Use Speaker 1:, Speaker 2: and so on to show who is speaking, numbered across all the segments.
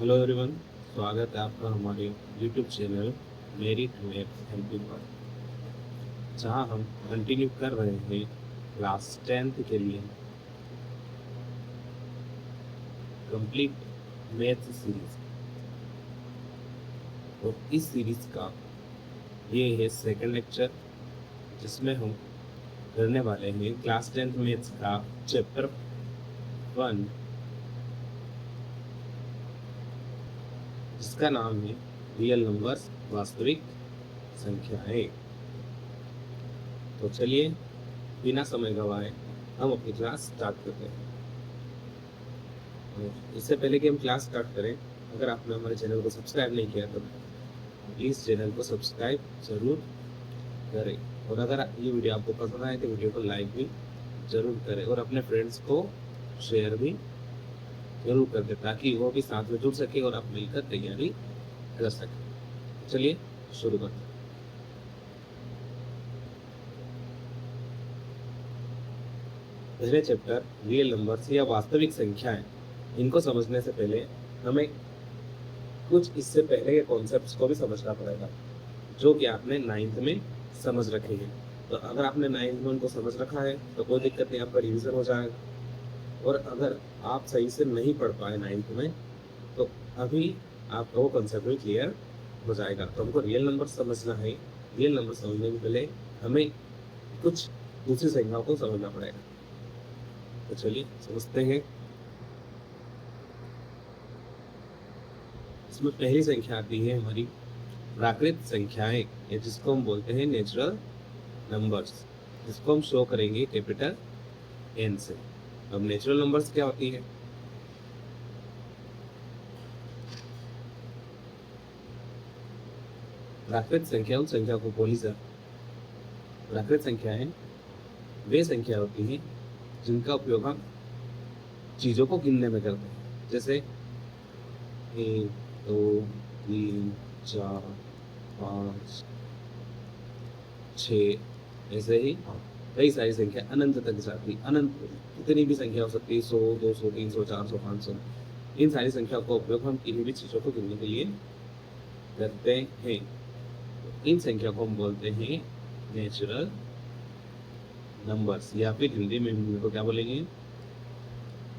Speaker 1: Hello everyone. स्वागत है आपका हमारे YouTube channel merit math MP पर, जहां हम कंटिन्यू कर रहे हैं क्लास 10th के लिए कंप्लीट मैथ सीरीज। और इस सीरीज का ये है सेकंड लेक्चर, जिसमें हम करने वाले हैं क्लास 10th मैथ्स का चैप्टर 1, जिसका नाम है रियल नंबर्स, वास्तविक संख्याएं। तो चलिए बिना समय गवाए हम अपनी क्लास स्टार्ट करते हैं। इससे पहले कि हम क्लास स्टार्ट करें, अगर आपने हमारे चैनल को सब्सक्राइब नहीं किया तो प्लीज़ चैनल को सब्सक्राइब जरूर करें। और अगर ये वीडियो आपको पसंद आए तो वीडियो को लाइक भी जरूर करें और अपने फ्रेंड्स को शेयर भी जरूर कर दें, ताकि वो भी साथ में जुड़ सके और आप मिलकर तैयारी कर सकें। चलिए शुरू करते हैं। पहले चैप्टर रियल नंबर्स या वास्तविक संख्याएं, इनको समझने से पहले हमें कुछ इससे पहले के कॉन्सेप्ट्स को भी समझना पड़ेगा, जो कि आपने 9th में समझ रखे हैं। तो अगर आपने 9th में उनको समझ रखा है तो कोई दिक्कत नहीं, आपका रिवीजन हो जाएगा। और अगर आप सही से नहीं पढ़ पाए 9th में, तो अभी आपका वो कंसेप्ट भी क्लियर हो जाएगा। तो हमको रियल नंबर समझना है। रियल नंबर समझने के पहले हमें कुछ दूसरी संख्याओं को समझना पड़ेगा। तो चलिए समझते हैं। इसमें पहली संख्या आती है हमारी प्राकृत संख्याएं, या जिसको हम बोलते हैं नेचुरल नंबर्स, जिसको हम शो करेंगे कैपिटल एन से। अब नेचुरल नंबर्स क्या होती है? प्राकृत संख्या उन संख्या को बोली जाती है। प्राकृत संख्याएं वे संख्या होती हैं जिनका उपयोग हम चीजों को गिनने में करते हैं, जैसे 1 2 3 4 5 6। ऐसे ही कई सारी संख्या अनंत तक जाती, अनंत कितनी भी संख्या हो सकती है, 100 200 300 400 500। इन सारी संख्या का उपयोग हम किन्हीं भी चीजों को गिनने के लिए करते हैं। इन संख्या को हम बोलते हैं नेचुरल नंबर्स, या फिर हिंदी में हम इनको क्या बोलेंगे?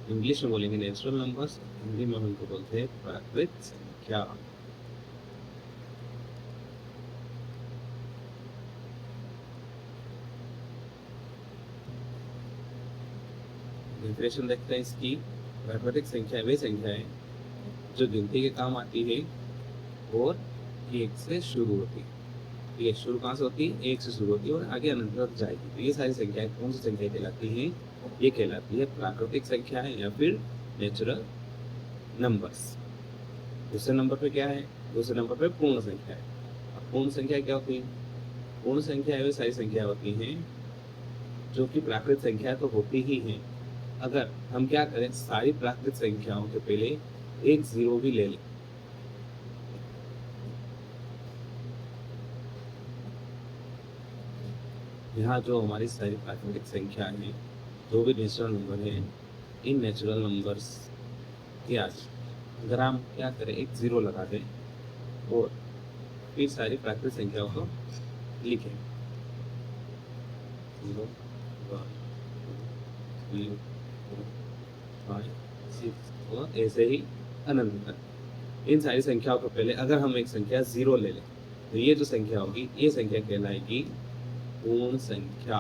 Speaker 1: इंग्लिश में बोलेंगे नेचुरल नंबर्स, हिंदी में हम इनको बोलते हैं प्राकृत संख्या। डेफिनेशन देखते हैं इसकी। प्राकृतिक संख्या वे संख्या है जो गिनती के काम आती है और एक से शुरू होती है। ये शुरू कहाँ से होती है? एक से शुरू होती है और आगे अनंत तक जाएगी। तो ये सारी संख्याएं कौन सी संख्या कहलाती हैं? ये कहलाती है प्राकृतिक संख्या है, या फिर नेचुरल नंबर्स। दूसरे नंबर पे क्या है? दूसरे नंबर पे पूर्ण संख्या है। अब पूर्ण संख्या क्या होती है? पूर्ण संख्या वे सारी संख्या होती हैं जो कि प्राकृत संख्या तो होती ही है। अगर हम क्या करें, सारी प्राकृत संख्याओं के पहले एक जीरो भी ले लें, यहाँ जो हमारी सारी प्राकृतिक संख्या है, जो भी नेचुरल नंबर है, इन नेचुरल नंबर्स के आज अगर हम क्या करें, एक जीरो लगा दें और फिर सारी प्राकृतिक संख्याओं को लिखें। 0 1 2 3 4 5 6 और ऐसे ही अनंत तक। इन सारी संख्याओं को पहले अगर हम एक संख्या जीरो ले लें, तो ये जो संख्या होगी, ये संख्या कहलाएगी पूर्ण संख्या।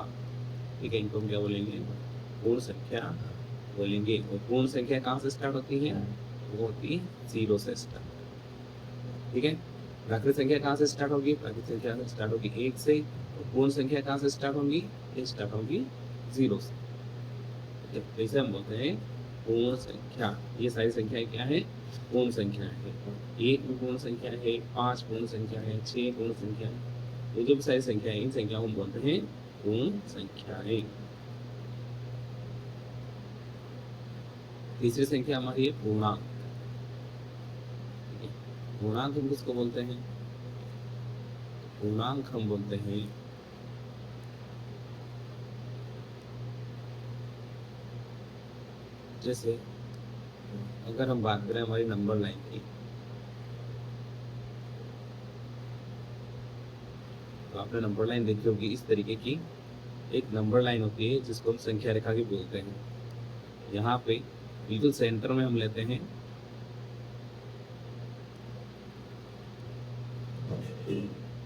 Speaker 1: ठीक है, इनको हम क्या बोलेंगे? पूर्ण संख्या बोलेंगे। और पूर्ण संख्या कहाँ से स्टार्ट होती है? वो होती है जीरो से स्टार्ट। ठीक है, प्राकृतिक संख्या कहाँ से स्टार्ट होगी? प्राकृतिक संख्या स्टार्ट होगी एक से। और पूर्ण संख्या कहाँ से स्टार्ट होंगी? ये स्टार्ट होगी जीरो से। जैसे हम बोलते हैं पूर्ण संख्या, ये सारी संख्याएं क्या है? पूर्ण संख्या है। एक भी पूर्ण संख्या है, 5 पूर्ण संख्या है, 6 पूर्ण संख्या है। ये जो भी सारी संख्या है, इन संख्याओं को हम बोलते हैं पूर्ण संख्याएं। तीसरी संख्या हमारी है पूर्णांक। पूर्णांक हम किसको बोलते हैं? पूर्णांक हम बोलते हैं जैसे अगर हम बात करें हमारी नंबर लाइन की, तो आपने नंबर लाइन देखी होगी इस तरीके की। एक नंबर लाइन होती है जिसको हम संख्या रेखा भी बोलते हैं। यहाँ पे बिल्कुल सेंटर में हम लेते हैं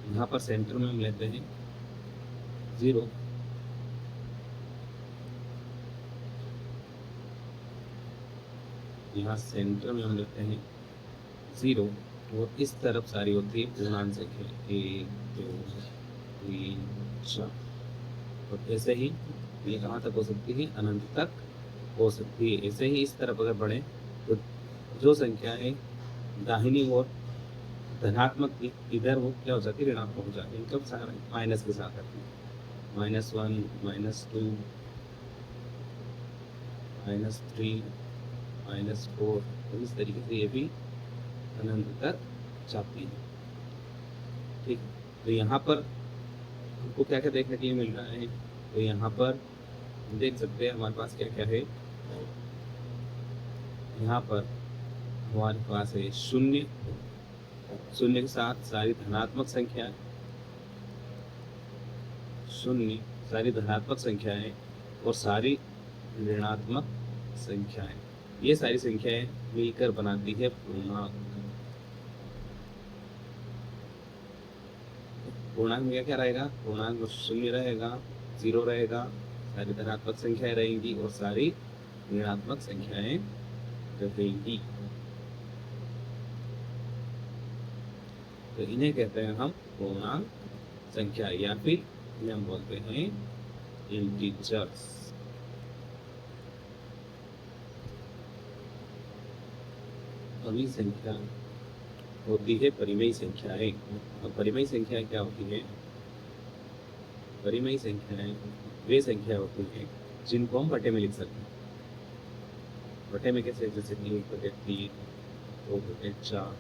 Speaker 1: यहाँ पर सेंटर में हम लेते हैं 0। यहाँ सेंटर में हम लेते हैं 0 और इस तरफ सारी होती है पूर्णांक संख्या 1 2 3 4। और ऐसे ही ये कहाँ तक हो सकती है, अनंत तक हो सकती है। ऐसे ही इस तरफ अगर बढ़े तो जो संख्या है दाहिनी ओर धनात्मक थी, इधर वो क्या हो जाती है, ऋणात्मक हो जाती है, मतलब सारा माइनस के साथ आती है। -1 -2 -3 -4, तो इस तरीके से ये भी अनंत तक जाती है। ठीक, तो यहाँ पर हमको क्या क्या देखने के लिए मिल रहा है, तो यहाँ पर देख सकते हैं हमारे पास क्या क्या है। यहाँ पर हमारे पास है 0, 0 के साथ सारी धनात्मक संख्या, 0 सारी धनात्मक संख्याएं और सारी ऋणात्मक संख्याएं, ये सारी संख्याएं मिलकर बनाती है पूर्णांक। पूर्णांक में क्या क्या रहेगा, पूर्णांक में 0 रहेगा, 0 रहेगा, सारी धनात्मक संख्याएं रहेंगी और सारी ऋणात्मक संख्याएं रहेंगी। तो इन्हें कहते हैं हम पूर्णांक संख्या, या फिर इन्हें हम बोलते हैं इंटीजर्स। अगली संख्या होती है परिमेय संख्याएं। और परिमेय संख्या क्या होती है, परिमेय संख्याएं वे संख्या होती हैं जिनको हम बटे में लिख सकते हैं। बटे में कैसे, जैसे 1/3, 2/4,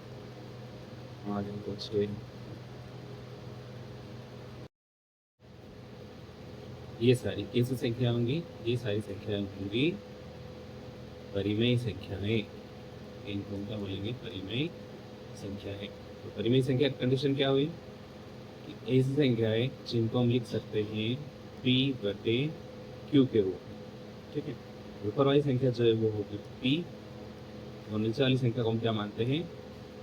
Speaker 1: 5/6, ये सारी कैसी संख्या होंगी, ये सारी संख्याएं होंगी परिमेय संख्याएं। इनको क्या बोलेंगे, परिमेय संख्याएं। तो परिमेय संख्या की कंडीशन क्या हुई, ऐसी संख्याएं जिनको हम लिख सकते हैं P/Q के रूप में। ठीक है, ऊपर वाली संख्या जो है वो होगी P और नीचे वाली संख्या को हम क्या मानते हैं,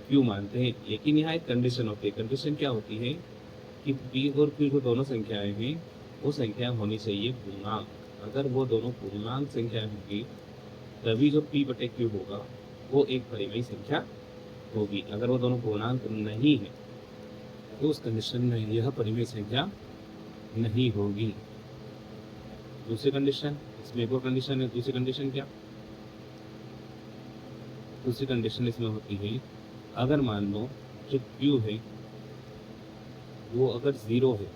Speaker 1: Q मानते हैं। लेकिन यहाँ एक कंडीशन होती है। कंडीशन क्या होती है कि P और Q जो दोनों संख्याएं हैं वो संख्या होनी चाहिए पूर्णांक। अगर वो दोनों पूर्णांक संख्या होगी तभी जो P/Q होगा वो एक परिमेय संख्या होगी। अगर वो दोनों पूर्णांक नहीं है तो उस कंडीशन में यह परिमेय संख्या नहीं होगी। दूसरी कंडीशन, इसमें एक और कंडीशन है। दूसरी कंडीशन क्या, दूसरी कंडीशन इसमें होती है, अगर मान लो जो Q है वो अगर 0 है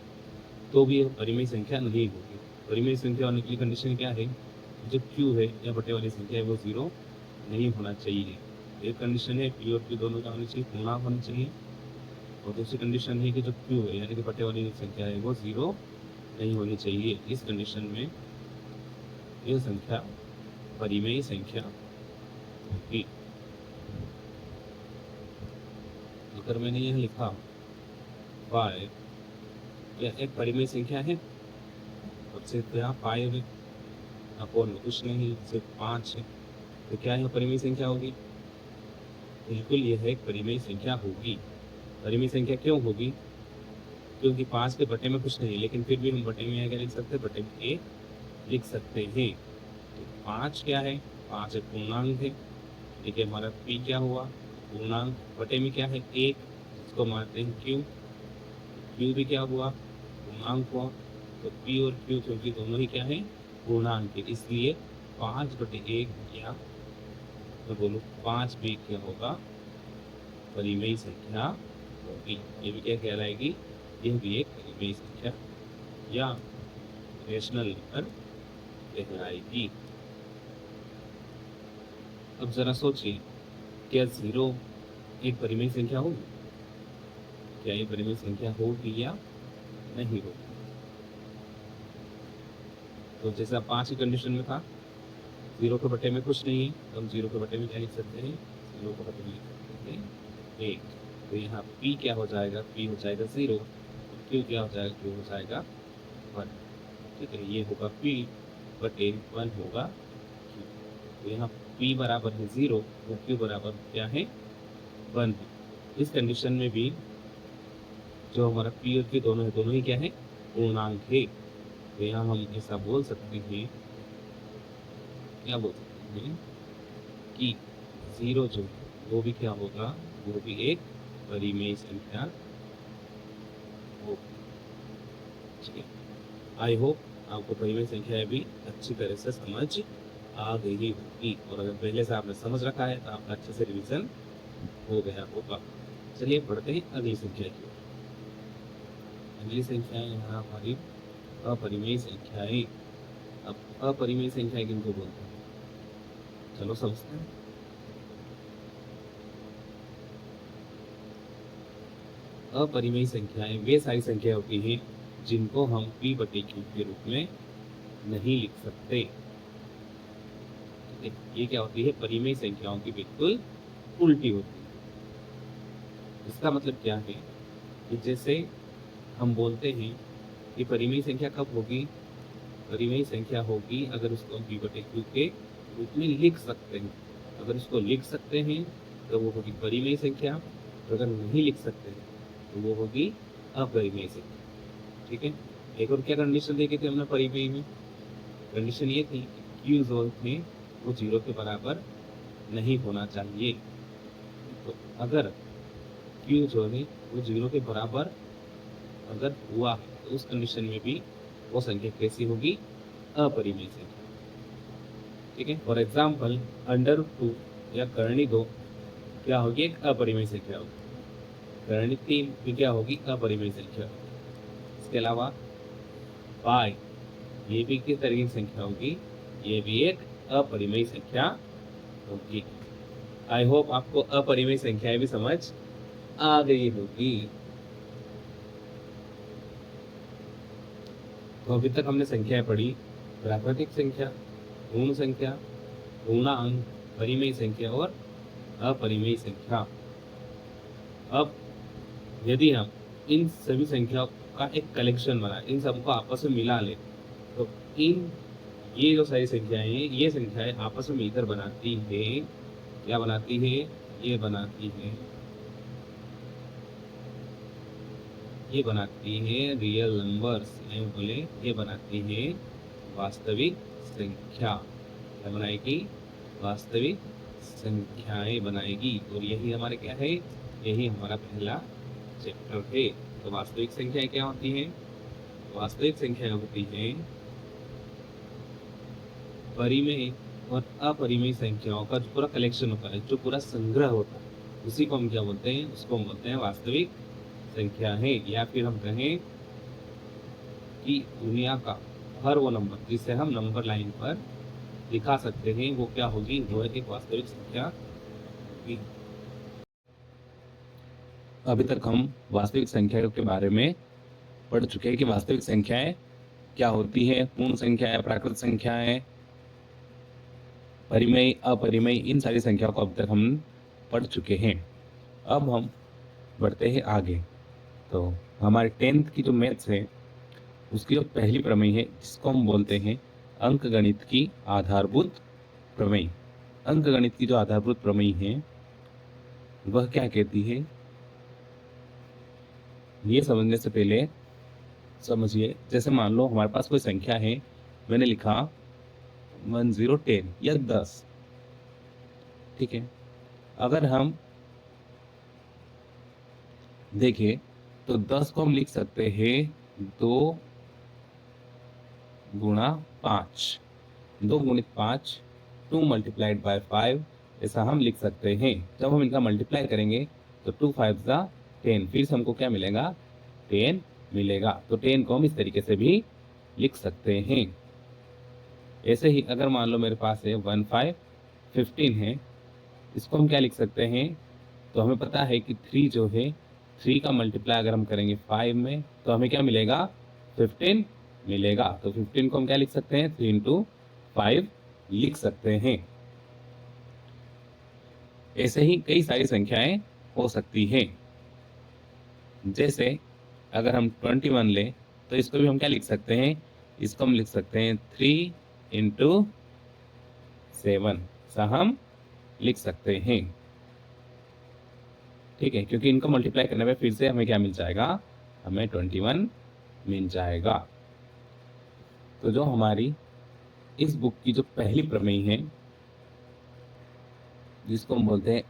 Speaker 1: तो भी यह परिमेय संख्या नहीं होगी। परिमेय संख्या होने के लिए कंडीशन क्या है, जो Q है या बटे वाली संख्या है वो 0 नहीं होना चाहिए। एक कंडीशन है P और Q दोनों क्या होनी चाहिए, पूर्णांक होनी चाहिए। और दूसरी कंडीशन है कि जो Q है यानी कि बटे वाली संख्या है वो 0 नहीं होनी चाहिए। इस कंडीशन में यह संख्या परिमेय संख्या होगी। अगर मैंने यह लिखा 5, यह एक परिमेय संख्या है, और सिर्फ यहाँ 5 है, अपॉन कुछ नहीं, सिर्फ 5 है, तो क्या यह परिमेय संख्या होगी, बिल्कुल यह एक परिमेय संख्या होगी। परिमेय संख्या क्यों होगी, क्योंकि 5 के बटे में कुछ नहीं, लेकिन फिर भी हम बटे में क्या लिख सकते हैं, बटे में 1 लिख सकते हैं। तो 5 क्या है, 5 एक पूर्णांक है। ठीक है, हमारा P क्या हुआ, पूर्णांक, बटे में क्या है 1, इसको मानते हैं Q। Q भी क्या हुआ, पूर्णांक हुआ। तो P और Q क्योंकि दोनों ही क्या है, पूर्णांक है, इसलिए 5/1 या तो बोलो 5 भी क्या होगा, परिमेय संख्या होगी। ये भी क्या कहलाएगी, यह भी एक परिमेय संख्या या रेशनल नंबर कहलाएगी। अब जरा सोचिए, क्या 0 एक परिमेय संख्या होगी, क्या ये परिमेय संख्या होगी या नहीं होगी। तो जैसा 5 की कंडीशन में था 0 के बटे में कुछ नहीं है, तो हम 0 के बटे में क्या लिख सकते हैं, 0 के बटे में लिख सकते हैं 1। तो यहाँ p क्या हो जाएगा, p हो जाएगा 0, q क्या हो जाएगा, q हो जाएगा 1। ठीक है, ये होगा p बटे 1 होगा q। तो यहाँ p बराबर है 0 और q बराबर क्या है, 1 है। इस कंडीशन में भी जो हमारा p और q दोनों है, दोनों ही क्या है, पूर्णांक है। तो यहाँ हम ऐसा बोल सकते हैं, क्या बोल सकते हैं कि 0 जो है वो भी क्या होगा, वो भी एक परिमेय संख्या होगी। ठीक है, आई होप आपको परिमेय संख्या भी अच्छी तरह से समझ आ गई होगी, और अगर पहले से आपने समझ रखा है तो आपका अच्छे से रिवीजन हो गया होगा। चलिए बढ़ते हैं अगली संख्या की ओर। अगली संख्या है यहाँ हमारी अपरिमेय संख्याएं। अब अपरिमेय संख्या किनको बोलते हैं, चलो समझते हैं। अपरिमेय संख्याएं वे सारी संख्या होती हैं जिनको हम p बटे q के रूप में नहीं लिख सकते। ये क्या होती है, परिमेय संख्याओं की बिल्कुल उल्टी होती है। इसका मतलब क्या है कि जैसे हम बोलते हैं कि परिमेय संख्या कब होगी, परिमेय संख्या होगी अगर उसको हम p बटे q के रूप में लिख सकते हैं। अगर उसको लिख सकते हैं तो वो होगी परिमेय संख्या, और अगर नहीं लिख सकते हैं तो वो होगी अपरिमेय संख्या। ठीक है, एक और क्या कंडीशन देखी थी हमने परिमेय में, कंडीशन ये थी कि q जो थे वो 0 के बराबर नहीं होना चाहिए। तो अगर q जो है वो 0 के बराबर अगर हुआ तो उस कंडीशन में भी वो संख्या कैसी होगी, अपरिमेय संख्या। ठीक है, फॉर एग्जाम्पल √2 या करणी 2 क्या होगी, एक अपरिमेय संख्या होगी। करणी 3 भी क्या होगी, अपरिमेय संख्या होगी। इसके अलावा पाई, ये भी किस तरीके की संख्या होगी, ये भी एक अपरिमेय संख्या होगी। आई होप आपको अपरिमेय संख्याएं भी समझ आ गई होगी। तो अभी तक हमने संख्याएं पढ़ी, प्राकृतिक संख्या, पूर्ण संख्या, पूर्णांक, परिमेय संख्या और अपरिमेय संख्या। अब यदि हम इन सभी संख्याओं का एक कलेक्शन बनाए, इन सबको आपस में मिला ले, तो ये जो सारी संख्याएं हैं, ये संख्याएं आपस में मिलकर बनाती है, क्या बनाती है, ये बनाती है रियल नंबर्स, बोले ये बनाती है वास्तविक संख्या। क्या बनाएगी, वास्तविक संख्याएं बनाएगी। और यही हमारे क्या है, यही हमारा पहला चैप्टर है। तो वास्तविक संख्याएं क्या होती हैं, वास्तविक संख्याएं होती हैं परिमेय और अपरिमेय संख्याओं का जो पूरा कलेक्शन होता है, जो पूरा संग्रह होता है, उसी को हम क्या बोलते हैं, उसको हम बोलते हैं वास्तविक संख्या है। या फिर हम कहें कि दुनिया का हर वो नंबर जिसे हम नंबर लाइन पर दिखा सकते हैं, वो क्या होगी, वो एक वास्तविक संख्या होगी। अभी तक हम वास्तविक संख्या के बारे में पढ़ चुके हैं कि वास्तविक संख्याएं क्या होती है, पूर्ण संख्याएं, प्राकृत संख्याएं, परिमेय, अपरिमेय, इन सारी संख्याओं को अब तक हम पढ़ चुके हैं। अब हम बढ़ते हैं आगे। तो हमारे 10th की जो मैथ्स है उसकी जो पहली प्रमेय है, जिसको हम बोलते हैं अंकगणित की आधारभूत प्रमेय। अंकगणित की जो आधारभूत प्रमेय है वह क्या कहती है, ये समझने से पहले समझिए। जैसे मान लो हमारे पास कोई संख्या है, मैंने लिखा 1 0 10 या 10। ठीक है, अगर हम देखें तो 10 को हम लिख सकते हैं 2 गुणा 5, 2 गुणित 5, 2 मल्टीप्लाइड बाय 5, ऐसा हम लिख सकते हैं। जब हम इनका मल्टीप्लाई करेंगे तो 2 5 जा 10, फिर से हमको क्या मिलेगा, 10 मिलेगा। तो 10 को हम इस तरीके से भी लिख सकते हैं। ऐसे ही अगर मान लो मेरे पास है 1 5 15 है, इसको हम क्या लिख सकते हैं, तो हमें पता है कि 3 जो है, 3 का मल्टीप्लाई अगर हम करेंगे 5 में तो हमें क्या मिलेगा, 15 मिलेगा। तो 15 को हम क्या लिख सकते हैं, 3 × 5 लिख सकते हैं। ऐसे ही कई सारी संख्याएं हो सकती हैं। जैसे अगर हम 21 लें तो इसको भी हम क्या लिख सकते हैं, इसको हम लिख सकते हैं 3 इंटू 7 सा हम लिख सकते हैं। ठीक है, क्योंकि इनको मल्टीप्लाई करने पे फिर से हमें क्या मिल जाएगा, हमें 21 मिल जाएगा। तो जो हमारी इस बुक की जो पहली प्रमेय है, जिसको हम बोलते हैं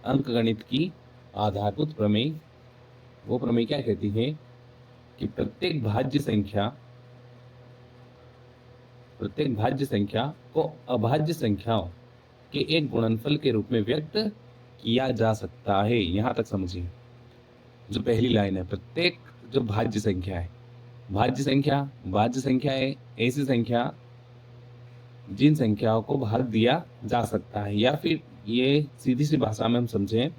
Speaker 1: अंकगणित की आधारभूत प्रमेय, वो प्रमेय क्या कहती है कि प्रत्येक भाज्य संख्या को अभाज्य संख्याओं के एक गुणनफल के रूप में व्यक्त किया जा सकता है। यहां तक समझिए। जो पहली लाइन है, प्रत्येक जो भाज्य संख्या है, भाज्य संख्या है ऐसी संख्या जिन संख्याओं को भाग दिया जा सकता है, या फिर ये सीधी सी भाषा में हम समझें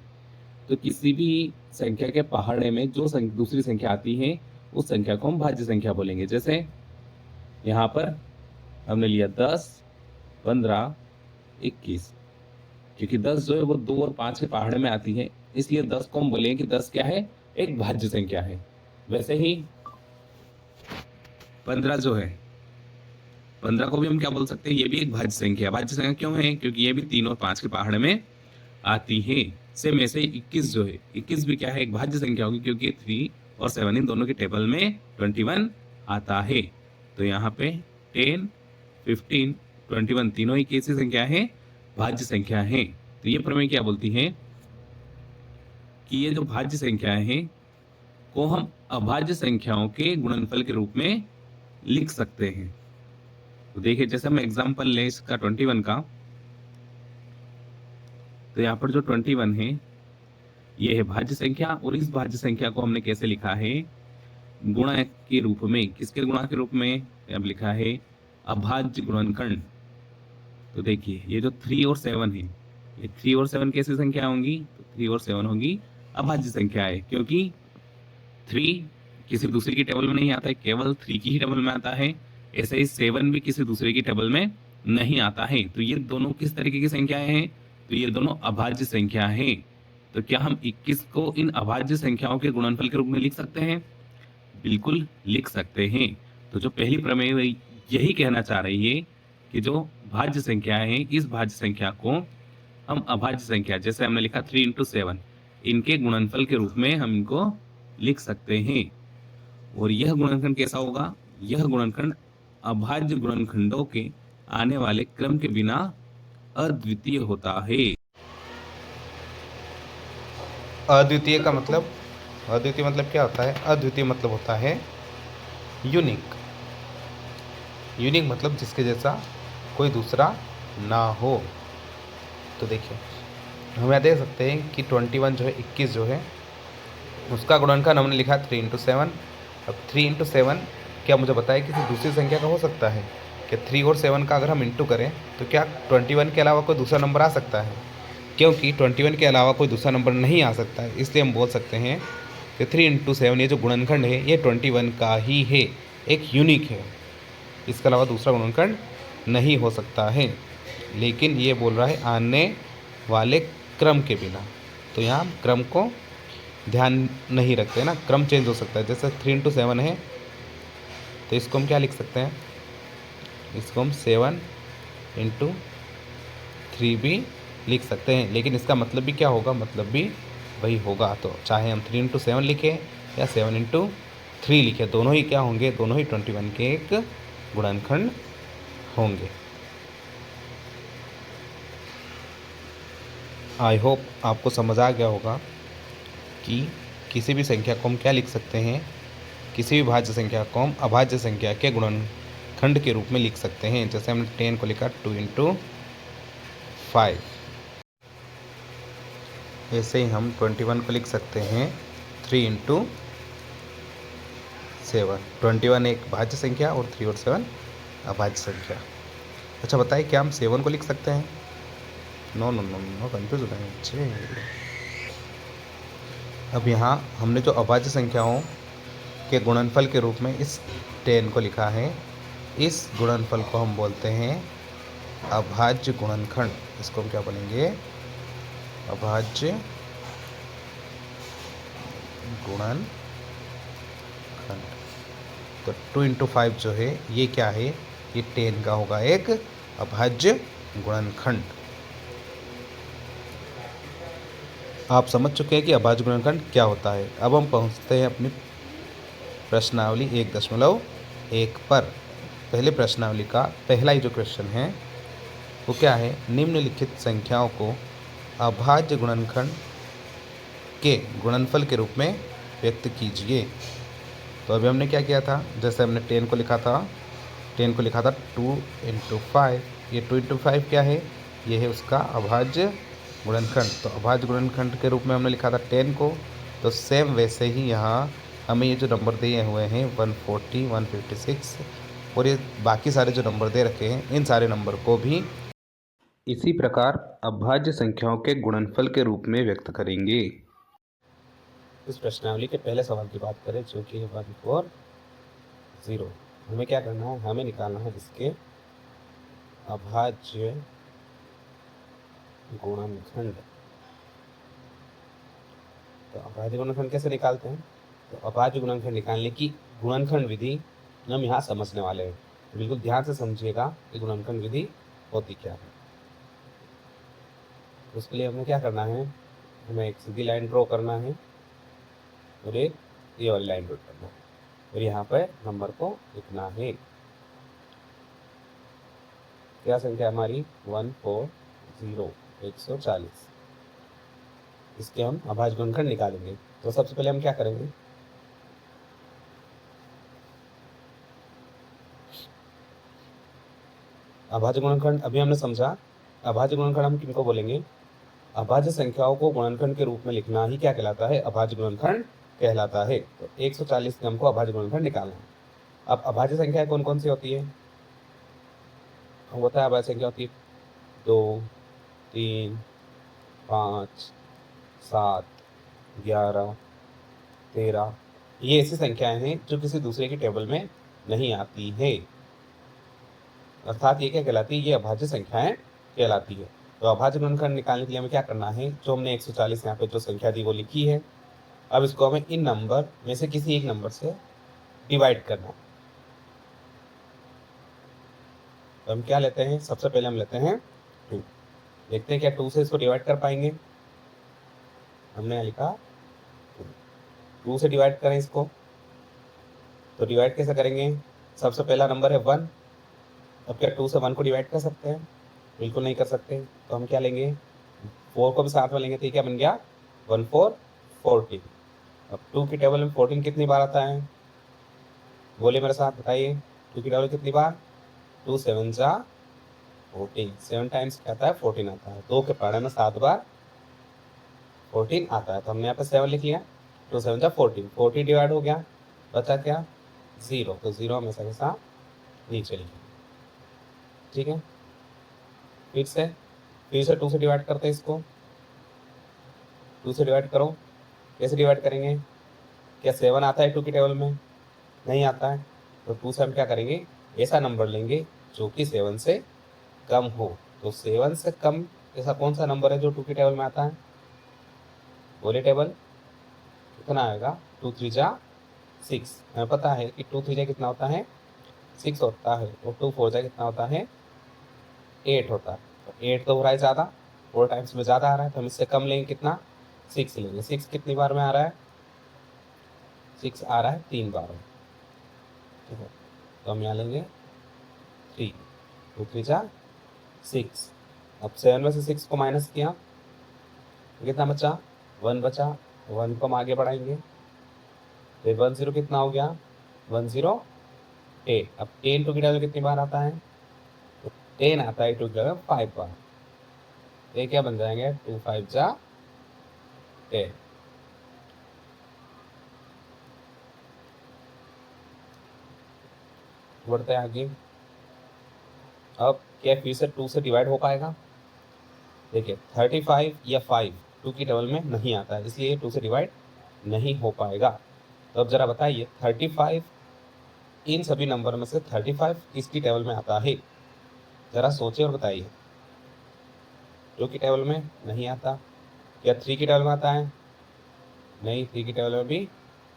Speaker 1: तो किसी भी संख्या के पहाड़े में जो दूसरी संख्या आती है उस संख्या को हम भाज्य संख्या बोलेंगे। जैसे यहाँ पर हमने लिया 10, 15, 21, क्योंकि 10 जो है वो 2 और 5 के पहाड़े में आती है, इसलिए 10 को हम बोलेंगे कि 10 क्या है, एक भाज्य संख्या है। वैसे ही 15 जो है, 15 को भी हम क्या बोल सकते हैं, ये भी एक भाज्य संख्या। भाज्य संख्या क्यों है, क्योंकि ये भी 3 और 5 के पहाड़े में आती है। सेम ऐसे 21 जो है, 21 भी क्या है, एक भाज्य संख्या होगी, क्योंकि 3 और 7 इन दोनों के टेबल में 21 आता है। तो यहाँ पे 10, 15, 21 तीनों ही कैसी संख्या है, भाज्य संख्या है। तो ये प्रमेय क्या बोलती है कि ये जो भाज्य संख्याएं हैं को हम अभाज्य संख्याओं के गुणनफल के रूप में लिख सकते हैं। तो देखिए, जैसे हम एग्जांपल लें इसका 21 का, तो यहाँ पर जो 21 है ये है भाज्य संख्या, और इस भाज्य संख्या को हमने कैसे लिखा है, गुणा के रूप में। किसके गुणा के रूप में, अब लिखा है अभाज्य गुणनखंड। तो देखिए ये जो 3 और 7 है, ये 3 और 7 कैसी संख्या होंगी, तो 3 और 7 होंगी अभाज्य संख्या है, क्योंकि 3 किसी दूसरे की टेबल में नहीं आता है, केवल 3 की ही टेबल में आता है। ऐसे ही 7 भी किसी दूसरे की टेबल में नहीं आता है। तो ये दोनों किस तरीके की संख्याएं हैं, तो ये दोनों अभाज्य संख्या है। तो क्या हम 21 को इन अभाज्य संख्याओं के गुणनफल के रूप में लिख सकते हैं, बिल्कुल लिख सकते हैं। तो जो पहली प्रमेय यही कहना चाह रही है कि जो भाज्य संख्या है, इस भाज्य संख्या को हम अभाज्य संख्या, जैसे हमने लिखा 3 इंटू 7, इनके गुणनफल के रूप में हम इनको लिख सकते हैं। और यह गुणनखंड कैसा होगा, यह गुणनखंड अभाज्य गुणनखंडों के आने वाले क्रम के बिना अद्वितीय होता है।
Speaker 2: अद्वितीय का मतलब, अद्वितीय मतलब क्या होता है, अद्वितीय मतलब होता है यूनिक। यूनिक मतलब जिसके जैसा कोई दूसरा ना हो। तो देखिए हम यहाँ देख सकते हैं कि 21 जो है, 21 जो है, उसका गुणनखंड हमने लिखा 3 इंटू 7। अब 3 इंटू 7 क्या मुझे बताया किसी दूसरी संख्या का हो सकता है कि 3 और 7 का अगर हम इंटू करें तो क्या 21 के अलावा कोई दूसरा नंबर आ सकता है, क्योंकि 21 के अलावा कोई दूसरा नंबर नहीं आ सकता है। इसलिए हम बोल सकते हैं कि 3 इंटू 7 ये जो गुणनखंड है ये 21 का ही है, एक यूनिक है, इसके अलावा दूसरा गुणनखंड नहीं हो सकता है। लेकिन ये बोल रहा है आने वाले क्रम के बिना, तो यहाँ क्रम को ध्यान नहीं रखते ना, क्रम चेंज हो सकता है। जैसे 3 इंटू 7 है तो इसको हम क्या लिख सकते हैं, इसको हम 7 इंटू 3 भी लिख सकते हैं, लेकिन इसका मतलब भी क्या होगा, मतलब भी वही होगा। तो चाहे हम 3 इंटू 7 लिखें या 7 इंटू 3 लिखें, दोनों ही क्या होंगे, दोनों ही 21 के एक गुणनखंड होंगे। आई होप आपको समझ आ गया होगा कि किसी भी संख्या को हम क्या लिख सकते हैं, किसी भी भाज्य संख्या को हम अभाज्य संख्या के गुणनखंड के रूप में लिख सकते हैं। जैसे हमने 10 को लिखा 2 इंटू 5, ऐसे ही हम 21 को लिख सकते हैं 3 इंटू 7। 21 एक भाज्य संख्या और 3 और 7 अभाज्य संख्या। अच्छा बताइए, क्या हम 7 को लिख सकते हैं, no no no no, confuse हो गए बच्चे। अब यहाँ हमने जो अभाज्य संख्याओं के गुणनफल के रूप में इस 10 को लिखा है, इस गुणनफल को हम बोलते हैं अभाज्य गुणनखंड, इसको हम क्या बोलेंगे, अभाज्य गुणनखंड। तो 2 × 5 जो है ये क्या है, ये 10 का होगा एक अभाज्य गुणनखंड। आप समझ चुके हैं कि अभाज्य गुणनखंड क्या होता है। अब हम पहुंचते हैं अपनी प्रश्नावली 1.1 पर। पहले प्रश्नावली का पहला ही जो क्वेश्चन है वो क्या है, निम्नलिखित संख्याओं को अभाज्य गुणनखंड के गुणनफल के रूप में व्यक्त कीजिए। तो अभी हमने क्या किया था, जैसे हमने 10 को लिखा था 2 × 5। ये 2 × 5 क्या है, ये है उसका अभाज्य गुणनखंड। तो अभाज्य गुणनखंड के रूप में हमने लिखा था 10 को। तो सेम वैसे ही यहाँ हमें ये जो नंबर दिए हुए हैं 140, 156 और ये बाकी सारे जो नंबर दे रखे हैं, इन सारे नंबर को भी इसी प्रकार अभाज्य संख्याओं के गुणनफल के रूप में व्यक्त करेंगे। इस प्रश्नावली के पहले सवाल की बात करें जो कि 140। हमें क्या करना है, हमें निकालना है इसके अभाज्य गुणनखंड। तो अभाज्य गुणनखंड कैसे निकालते हैं, तो अभाज्य गुणनखंड निकालने की गुणनखंड विधि हम यहाँ समझने वाले हैं। तो बिल्कुल ध्यान से समझिएगा कि गुणनखंड विधि होती क्या है। उसके लिए हमें क्या करना है, हमें एक सीधी लाइन ड्रॉ करना है और एक ये वाली लाइन ड्रॉ करना है और यहाँ पर नंबर को लिखना है। क्या संख्या हमारी 140, 140। इसके हम अभाज्य गुणनखंड निकालेंगे। तो सबसे पहले हम क्या करेंगे, अभाज्य गुणनखंड अभी हमने समझा। अभाज्य गुणनखंड हम किनको बोलेंगे, अभाज्य संख्याओं को गुणनखंड के रूप में लिखना ही क्या कहलाता है, अभाज्य गुणनखंड कहलाता है। तो 140 से हमको अभाज्य गुणनखंड निकालना है। अब अभाज्य संख्याएं कौन कौन सी होती है, होता है अभाज्य संख्या होती है 2, 3, 5, 7, 11, 13। ये ऐसी संख्याएं हैं जो किसी दूसरे की टेबल में नहीं आती है, अर्थात ये क्या कहलाती है, ये अभाज्य संख्याएं कहलाती है। तो अभाज्य गुणनखंड निकालने के लिए हमें क्या करना है, जो हमने 140 यहाँ पे जो संख्या दी वो लिखी है। अब इसको हमें इन नंबर में से किसी एक नंबर से डिवाइड करना है। तो हम क्या लेते हैं, सबसे पहले हम लेते हैं 2। देखते हैं क्या 2 से इसको डिवाइड कर पाएंगे। हमने यहाँ लिखा 2 से डिवाइड करें इसको, तो डिवाइड कैसे करेंगे, सबसे पहला नंबर है 1। अब क्या 2 से 1 को डिवाइड कर सकते हैं, बिल्कुल नहीं कर सकते। तो हम क्या लेंगे, 4 को भी साथ में लेंगे, तो क्या बन गया 1 4 14। अब 2 की टेबल में 14 कितनी बार आता है, बोले मेरे साथ बताइए, 2 की टेबल कितनी बार, 2 7 जा 14, 7 टाइम्स क्या आता है 14 आता है। 2 के पढ़े में 7 बार 14 आता है। तो हमने यहाँ पे 7 लिख लिया, 2 7 जा 14, 14 डिवाइड हो गया, बचा क्या 0। तो 0 हमेशा के साथ नीचे लिखा, ठीक है। फिर से 2 से डिवाइड करते हैं इसको, 2 से डिवाइड करो, कैसे डिवाइड करेंगे, क्या 7 आता है 2 की टेबल में, नहीं आता है। तो 2 से हम क्या करेंगे, ऐसा नंबर लेंगे जो कि 7 से कम हो। तो 7 से कम ऐसा कौन सा नंबर है जो 2 की टेबल में आता है, बोले टेबल कितना आएगा, 2 3 जा 6। हमें पता है कि 2 3 जा कितना होता है 6 होता है, और 2 4 जा कितना होता है 8 होता है। तो 8 तो हो रहा है ज़्यादा, 4 टाइम्स में ज़्यादा आ रहा है, तो हम इससे कम लेंगे कितना 6 लेंगे। 6 कितनी बार में आ रहा है, 6 आ रहा है 3 बार में, ठीक है। तो हम यहाँ लेंगे 3, 2 3 जा 6। अब 7 में से 6 को माइनस किया, तो कितना बचा 1 बचा, 1 को हम आगे बढ़ाएंगे, फिर 1 0 कितना हो गया 1 0 8। अब 10 2 की टेबल कितनी बार आता है, तो 10 आता है 2 की टेबल 5 बार। ये क्या बन जाएंगे 2 5 जा 10। बढ़ते हैं आगे। अब क्या फिर से 2 से डिवाइड हो पाएगा, देखिए 35 या 5 2 की टेबल में नहीं आता है, इसलिए 2 से डिवाइड नहीं हो पाएगा। तो अब जरा बताइए 35 इन सभी नंबर में से 35 किसकी टेबल में आता है,
Speaker 1: ज़रा सोचिए और बताइए। 2 की टेबल में नहीं आता, क्या 3 की टेबल में आता है? नहीं, 3 की टेबल में भी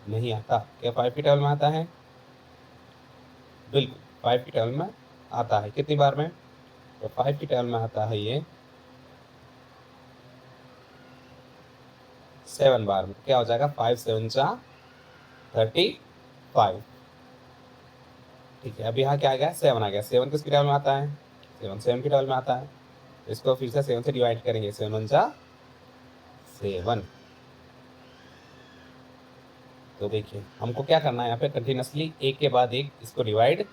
Speaker 1: नहीं आता। क्या 5 की टेबल में आता है? बिल्कुल 5 की टेबल में आता है। कितनी बार में? तो 5 की टेबल में आता है ये 7 बार में। क्या हो जाएगा? 5 7 जा 35। ठीक है, अब यहाँ क्या आ गया? 7 आ गया। 7 किसकी टेबल में आता है? 7 की टेबल में आता है। इसको फिर से 7 से डिवाइड करेंगे। 7 जा 7। तो देखिए हमको क्या करना है, यहाँ पे कंटिन्यूसली एक के बाद एक इसको डिवाइड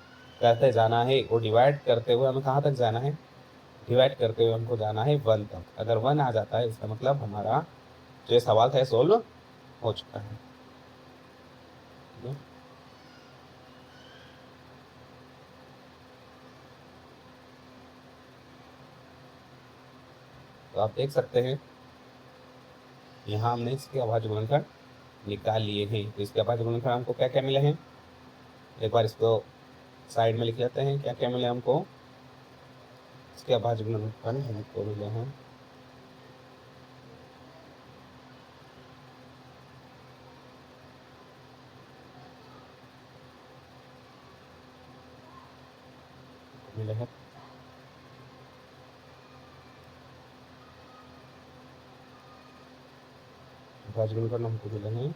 Speaker 1: करते जाना है। और डिवाइड करते हुए हमें कहाँ तक जाना है? डिवाइड करते हुए हमको जाना है 1 तक। अगर 1 आ जाता है इसका मतलब हमारा जो ये सवाल था सोल्व हो चुका है। तो आप देख सकते हैं यहाँ हमने इसके अभाज्य गुणनखंड निकाल लिए हैं। तो इसके अभाज्य गुणनखंड हमको क्या क्या मिले हैं? एक बार इसको साइड में लिख लेते हैं। क्या क्या मिले हमको? इसके अभाज्य गुणनखंड हमको मिले हैं मिले हैं अभाज्य गुणनखंड हमको मिले हैं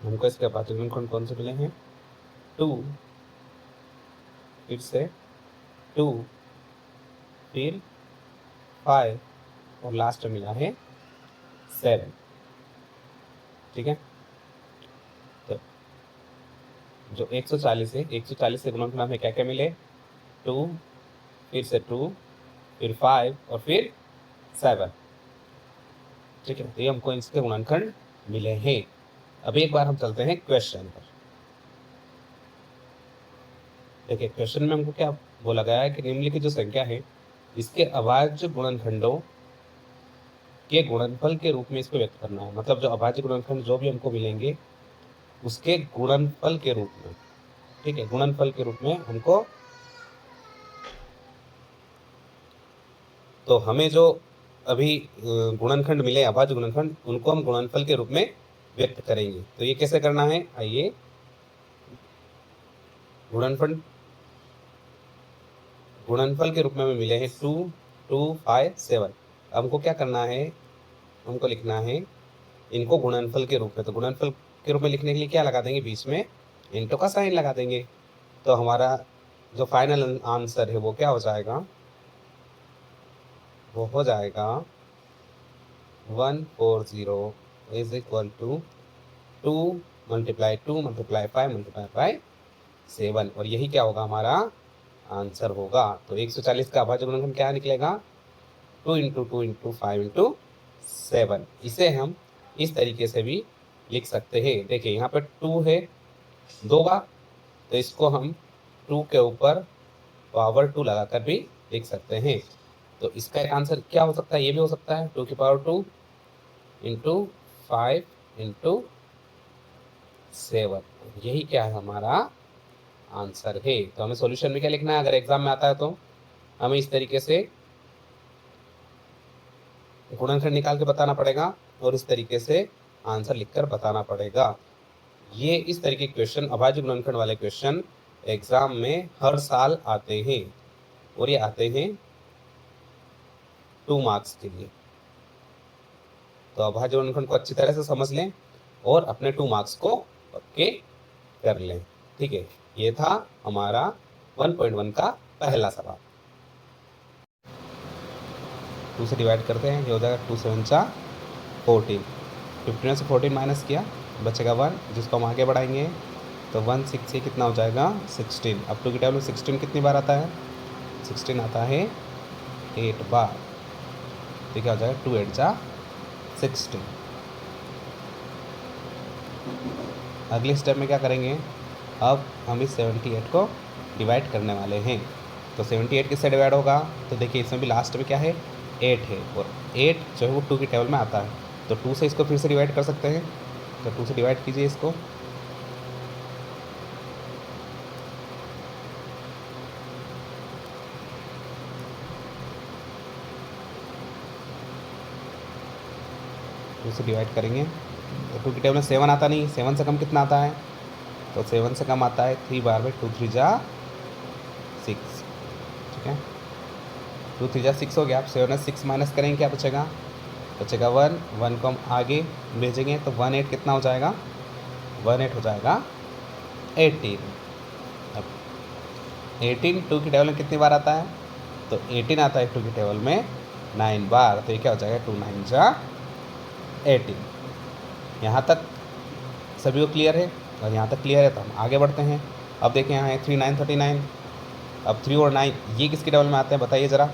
Speaker 1: हमको इसके अभाज्य गुणनखंड कौन से मिले हैं? 2, फिर से 2, फिर 5 और लास्ट में मिला है 7। ठीक है, तो जो 140 है, 140 से गुणनखंड हमें क्या क्या मिले? 2, फिर से 2, फिर 5 और फिर 7। ठीक है, तो ये हमको इसके गुणनखंड मिले हैं। अब एक बार हम चलते हैं क्वेश्चन पर। देखिए क्वेश्चन में हमको क्या बोला गया है कि निम्नलिखित जो संख्या है इसके अभाज्य गुणनखंडों के गुणनफल के रूप में इसको व्यक्त करना है। मतलब जो अभाज्य गुणनखंड जो भी हमको मिलेंगे उसके गुणनफल के रूप में। ठीक है, गुणनफल के रूप में हमको, तो हमें जो अभी गुणनखंड मिले अभाज्य गुणनखंड उनको हम गुणनफल के रूप में व्यक्त करेंगे। तो ये कैसे करना है? आइए, गुणनफल के रूप में हमें मिले हैं 2, 2, 5, 7। हमको क्या करना है? हमको लिखना है इनको गुणनफल के रूप में। तो गुणनफल के रूप में लिखने के लिए क्या लगा देंगे? बीच में इंटू का साइन लगा देंगे। तो हमारा जो फाइनल आंसर है वो क्या हो जाएगा? वो हो जाएगा 140 is equal to 2 multiply 2 multiply 5 multiply by 7। और यही क्या होगा? हमारा आंसर होगा। तो 140 का अभाज्य गुणनखंड क्या निकलेगा? 2 इंटू 2 इंटू 5 इंटू 7। इसे हम इस तरीके से भी लिख सकते हैं। देखिए यहाँ पे 2 है 2 बार, तो इसको हम 2 के ऊपर पावर 2 लगाकर भी लिख सकते हैं। तो इसका एक आंसर क्या हो सकता है? ये भी हो सकता है 2 की पावर 2 इंटू 5 इंटू 7। यही क्या है? हमारा आंसर है। तो हमें सॉल्यूशन में क्या लिखना है? अगर एग्जाम में आता है तो हमें इस तरीके से गुणनखंड निकाल के बताना पड़ेगा और इस तरीके से आंसर लिखकर बताना पड़ेगा। ये इस तरीके के क्वेश्चन, अभाज्य गुणनखंड वाले क्वेश्चन एग्जाम में हर साल आते हैं और ये आते हैं 2 मार्क्स के लिए। तो अभाज्य गुणनखंड को अच्छी तरह से समझ लें और अपने 2 मार्क्स को पक्के कर लें। ठीक है, ये था हमारा 1.1 का पहला सवाल। 2 से डिवाइड करते हैं, ये हो जाएगा 2 7 जा 14। 15 से 14 माइनस किया, बचेगा 1, जिसको हम आगे बढ़ाएंगे तो 1 6 से कितना हो जाएगा? 16। अब 2 की टेबल में 16 कितनी बार आता है? 16 आता है 8 बार। तो क्या हो जाएगा? 2 8 जा 16। अगले स्टेप में क्या करेंगे? अब हम इस 78 को डिवाइड करने वाले हैं। तो 78 किससे डिवाइड होगा? तो देखिए इसमें भी लास्ट में क्या है? 8 है और 8 जो है वो 2 की टेबल में आता है।
Speaker 2: तो 2 से इसको फिर से डिवाइड कर सकते हैं, तो 2 से डिवाइड कीजिए इसको। टू से डिवाइड करेंगे तो 2 की टेबल में 7 आता नहीं, 7 से कम कितना आता है, तो 7 से कम आता है 3 बार में 2 3 जा 6, ठीक है। 2 3 जा 6 हो गया। आप 7 में 6 माइनस करेंगे, क्या बचेगा, बचेगा 1, 1 को हम आगे भेजेंगे तो 1 8 कितना हो जाएगा, 1 8 हो जाएगा 18। अब 18 2 की टेबल में कितनी बार आता है, तो 18 आता है 2 की टेबल में 9 बार, तो ये क्या हो जाएगा 2 9 जा 18। यहाँ तक सभी को क्लियर है, और यहाँ तक क्लियर है तो हम आगे बढ़ते हैं। अब देखें यहाँ है 3 9 39। अब 3 और 9 ये किसकी टेबल में आते हैं बताइए ज़रा,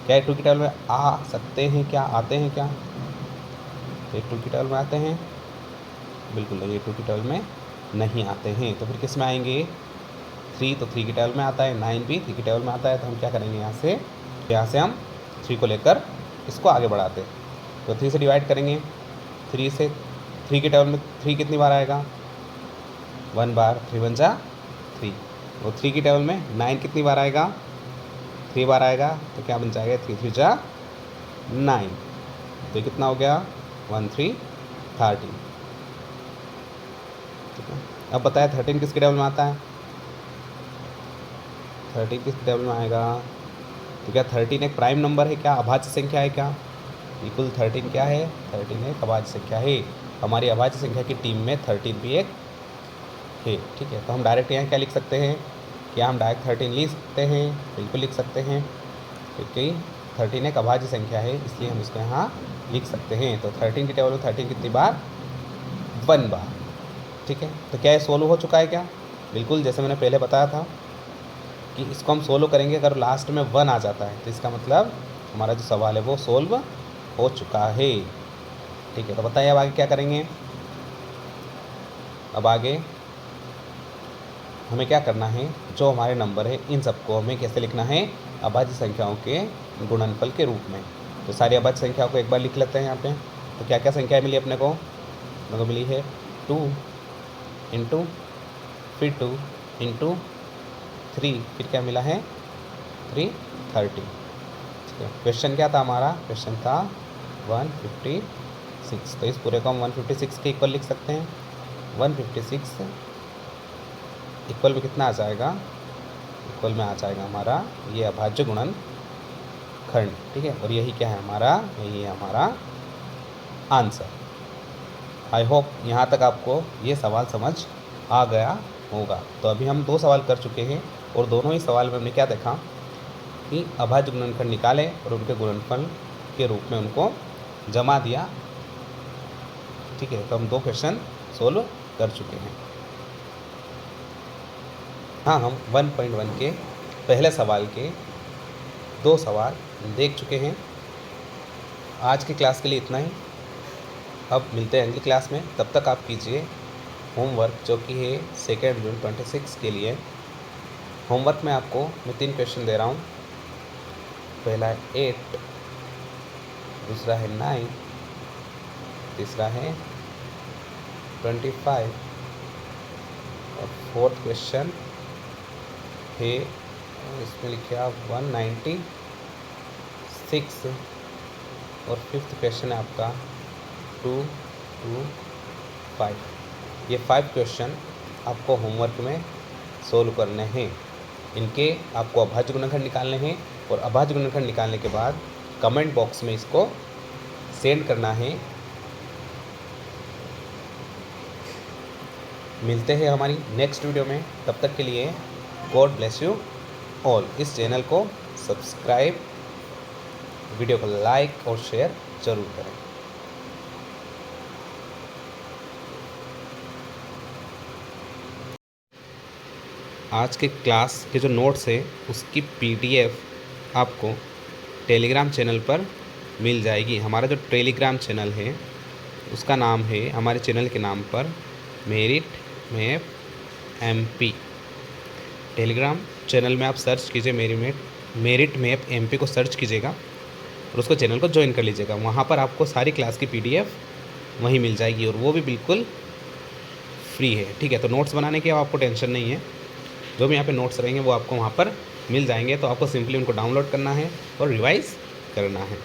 Speaker 2: क्या ये 2 की टेबल में आ सकते हैं, क्या आते हैं क्या, तो ये 2 की टेबल में आते हैं, बिल्कुल नहीं, ये 2 की टेबल में नहीं आते हैं। तो फिर किस में आएंगे, 3 तो 3 की टेबल में आता है, 9 भी 3 की टेबल में आता है, तो हम क्या करेंगे यहाँ से हम 3 को लेकर इसको आगे बढ़ाते हैं। तो 3 से डिवाइड करेंगे, 3 से 3 की टेबल में 3 कितनी बार आएगा, 1 बार, 3 1 जा 3। और 3 की टेबल में 9 कितनी बार आएगा, 3 बार आएगा, तो क्या बन जाएगा 3 3 जा 9, तो ये कितना हो गया 1 3 13, ठीक है। अब बताया 13 किसके टेबल में आता है, 13 किस टेबल में आएगा, तो क्या 13 एक प्राइम नंबर है क्या, अभाज्य संख्या है क्या, बिल्कुल 13 क्या है, 13 एक अभाज्य संख्या है। हमारी अभाज्य संख्या की टीम में 13 भी एक है, ठीक है। तो हम डायरेक्ट यहाँ क्या लिख सकते हैं, क्या हम डायरेक्ट 13 लिख सकते हैं, बिल्कुल लिख सकते हैं, क्योंकि 13 एक अभाज्य संख्या है, इसलिए हम इसको यहाँ लिख सकते हैं। तो 13 की टेबल में 13 कितनी बार, 1 बार, ठीक है। तो क्या ये सोल्व हो चुका है क्या, बिल्कुल जैसे मैंने पहले बताया था कि इसको हम सोल्व करेंगे, अगर लास्ट में 1 आ जाता है तो इसका मतलब हमारा जो सवाल है वो सोल्व हो चुका है, ठीक है। तो बताइए अब आगे क्या करेंगे, अब आगे हमें क्या करना है, जो हमारे नंबर है इन सबको हमें कैसे लिखना है, अभाज्य संख्याओं के गुणनफल के रूप में। तो सारी अभाज्य संख्याओं को एक बार लिख लेते हैं यहाँ पे। तो क्या क्या संख्या मिली अपने को मिली है 2 इंटू फिर 2 इंटू 3, फिर क्या मिला है 330, ठीक है। क्वेश्चन क्या था हमारा, क्वेश्चन था 156, तो इस पूरे को हम 156 के इक्वल लिख सकते हैं। 156 इक्वल में कितना आ जाएगा, इक्वल में आ जाएगा हमारा ये अभाज्य गुणन खंड, ठीक है। और यही क्या है हमारा, यही है हमारा आंसर। आई होप यहाँ तक आपको ये सवाल समझ आ गया होगा। तो अभी हम 2 सवाल कर चुके हैं, और दोनों ही सवाल में हमने क्या देखा कि अभाज्य गुणनखंड निकाले और उनके गुणनफल के रूप में उनको जमा दिया, ठीक है। तो हम 2 क्वेश्चन सोल्व कर चुके हैं। हाँ, हम 1.1 के पहले सवाल के 2 सवाल देख चुके हैं। आज की क्लास के लिए इतना ही, अब मिलते हैं अगली क्लास में। तब तक आप कीजिए होमवर्क, जो कि है 2 जून 26 के लिए। होमवर्क में आपको मैं 3 क्वेश्चन दे रहा हूँ। पहला है 8, दूसरा है 9, तीसरा है 25, और 4th क्वेश्चन है, इसमें लिखे आप 196, और 5th क्वेश्चन है आपका 225। ये 5 क्वेश्चन आपको होमवर्क में सोल्व करने हैं। इनके आपको अभाज्य गुणनखंड निकालने हैं, और अभाज्य गुणनखंड निकालने के बाद कमेंट बॉक्स में इसको सेंड करना है। मिलते हैं हमारी नेक्स्ट वीडियो में, तब तक के लिए गॉड ब्लेस यू ऑल। इस चैनल को सब्सक्राइब, वीडियो को लाइक और शेयर जरूर करें। आज के क्लास के जो नोट्स है उसकी PDF आपको टेलीग्राम चैनल पर मिल जाएगी। हमारा जो टेलीग्राम चैनल है उसका नाम है, हमारे चैनल के नाम पर merit map MP। Telegram channel में आप सर्च कीजिए मेरिट मैप MP को सर्च कीजिएगा, और उसको चैनल को ज्वाइन कर लीजिएगा। वहाँ पर आपको सारी क्लास की PDF वहीं मिल जाएगी और वो भी बिल्कुल फ्री है, ठीक है। तो नोट्स बनाने की अब आपको टेंशन नहीं है, जो भी यहाँ पे नोट्स रहेंगे वो आपको वहाँ पर मिल जाएंगे। तो आपको सिंपली उनको डाउनलोड करना है और रिवाइज़ करना है।